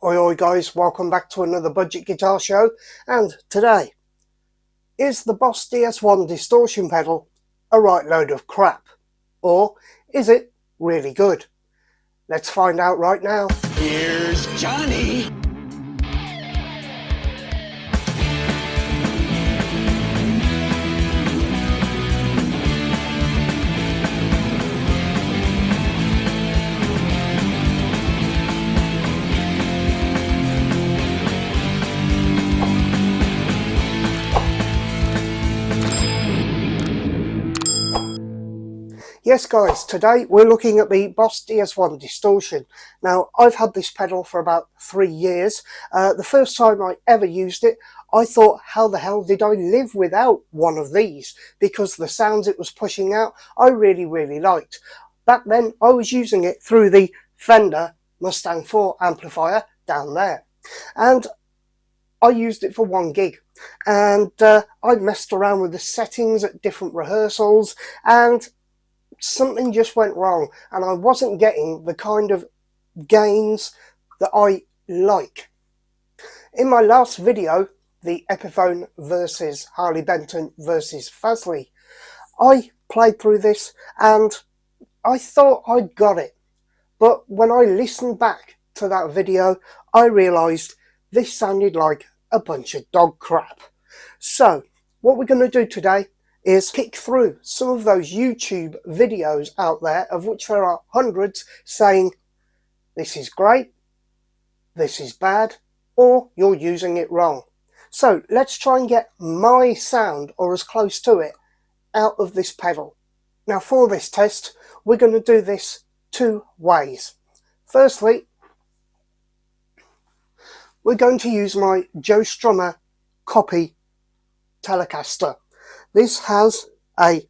Oi oi guys, welcome back to another budget guitar show, and today, is the Boss DS1 distortion pedal a right load of crap? Or is it really good? Let's find out right now. Here's Johnny! Yes guys, today we're looking at the Boss DS1 distortion. Now, I've had this pedal for about 3 years. The first time I ever used it, I thought, how the hell did I live without one of these? Because the sounds it was pushing out, I really liked. Back then, I was using it through the Fender Mustang 4 amplifier down there. And I used it for 1 gig. And I messed around with the settings at different rehearsals, and something just went wrong, and I wasn't getting the kind of gains that I like. In my last video, the Epiphone versus Harley Benton versus Fasley, I played through this and I thought I'd got it. But when I listened back to that video, I realised this sounded like a bunch of dog crap. So, what we're going to do today is pick through some of those YouTube videos out there, of which there are hundreds, saying this is great, this is bad, or you're using it wrong. So let's try and get my sound, or as close to it, out of this pedal. Now for this test, we're going to do this 2 ways. Firstly, we're going to use my Joe Strummer copy Telecaster. This has a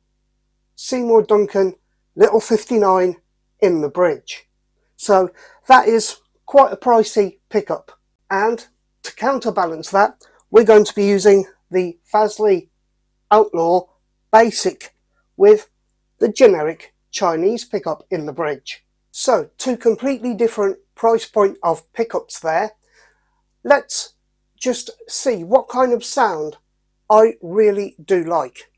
Seymour Duncan Little 59 in the bridge. So that is quite a pricey pickup. And to counterbalance that, we're going to be using the Fasley Outlaw Basic with the generic Chinese pickup in the bridge. So 2 completely different price point of pickups there. Let's just see what kind of sound I really do like.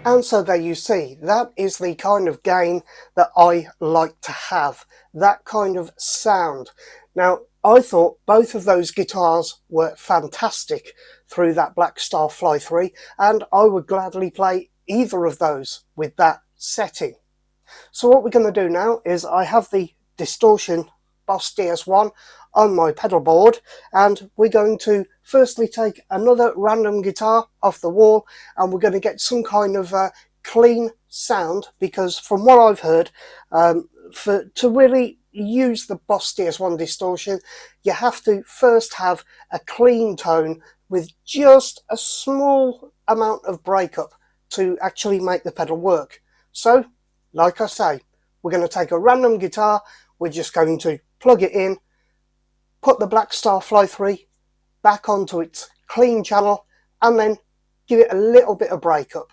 And so there you see, that is the kind of gain that I like to have, that kind of sound. Now, I thought both of those guitars were fantastic through that Black Star Fly 3, and I would gladly play either of those with that setting. So what we're going to do now is, I have the distortion Boss DS1 on my pedal board, and we're going to firstly take another random guitar off the wall, and we're going to get some kind of clean sound, because from what I've heard, to really use the Boss DS1 distortion, you have to first have a clean tone with just a small amount of breakup to actually make the pedal work. So, like I say, we're going to take a random guitar, we're just going to plug it in, put the Black Star Fly 3 back onto its clean channel, and then give it a little bit of breakup.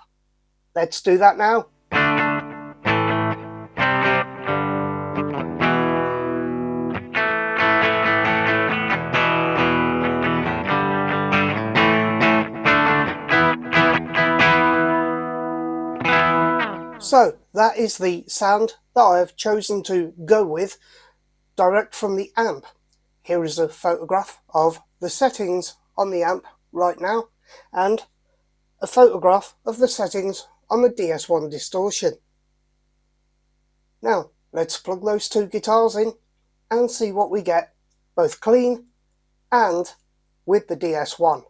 Let's do that now. So that is the sound that I have chosen to go with direct from the amp. Here is a photograph of the settings on the amp right now, and a photograph of the settings on the DS1 distortion. Now let's plug those two guitars in and see what we get, both clean and with the DS1.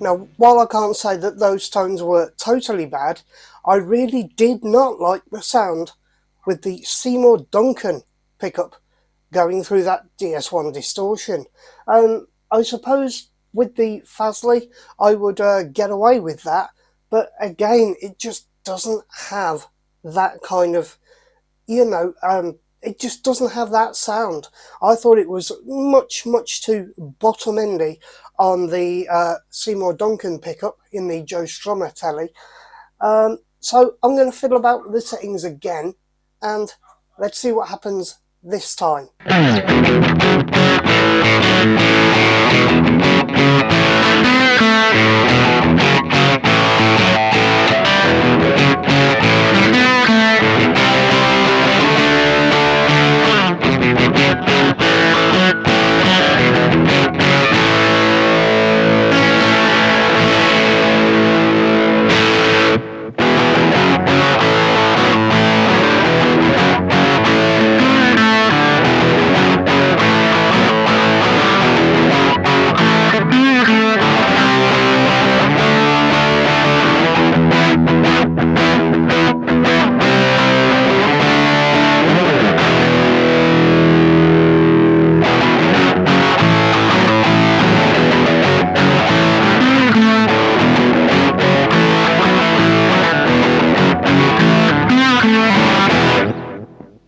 Now, while I can't say that those tones were totally bad, I really did not like the sound with the Seymour Duncan pickup going through that DS1 distortion. I suppose with the Fasley I would get away with that, but again, it just doesn't have that kind of, it just doesn't have that sound. I thought it was much too bottom endy on the Seymour Duncan pickup in the Joe Strummer telly. So I'm going to fiddle about with the settings again, and let's see what happens this time.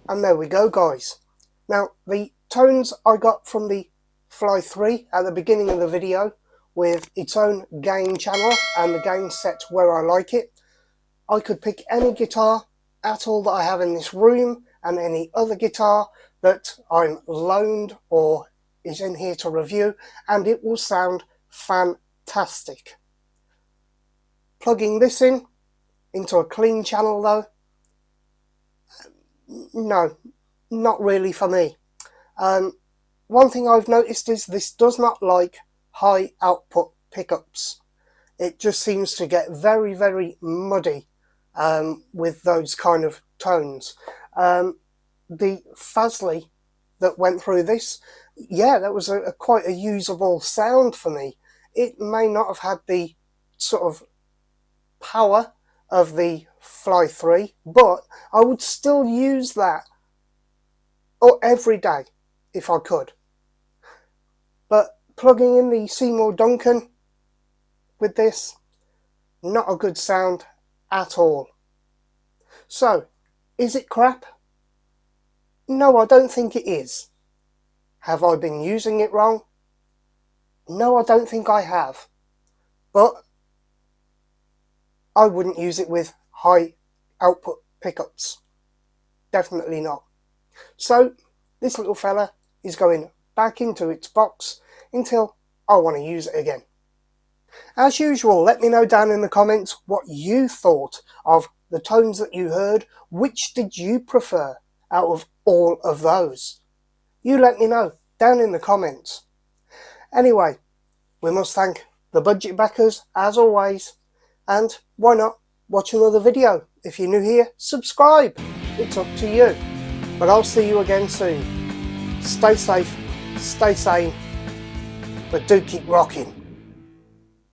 And there we go, guys. Now, the tones I got from the Fly 3 at the beginning of the video, with its own gain channel and the gain set where I like it. I could pick any guitar at all that I have in this room, and any other guitar that I'm loaned or is in here to review, and it will sound fantastic. Plugging this in into a clean channel though, no, not really for me. One thing I've noticed is this does not like high output pickups. It just seems to get very muddy with those kind of tones. The Fasley that went through this, yeah, that was quite a usable sound for me. It may not have had the sort of power of the Fly 3, but I would still use that every day if I could. But plugging in the Seymour Duncan with this, not a good sound at all. So, is it crap? No, I don't think it is. Have I been using it wrong? No, I don't think I have. But I wouldn't use it with high output pickups. Definitely not. So this little fella is going back into its box until I want to use it again. As usual, let me know down in the comments what you thought of the tones that you heard. Which did you prefer out of all of those? You let me know down in the comments. Anyway, we must thank the budget backers as always, and why not watch another video? If you're new here, subscribe. It's up to you. But I'll see you again soon. Stay safe, stay sane, but do keep rocking.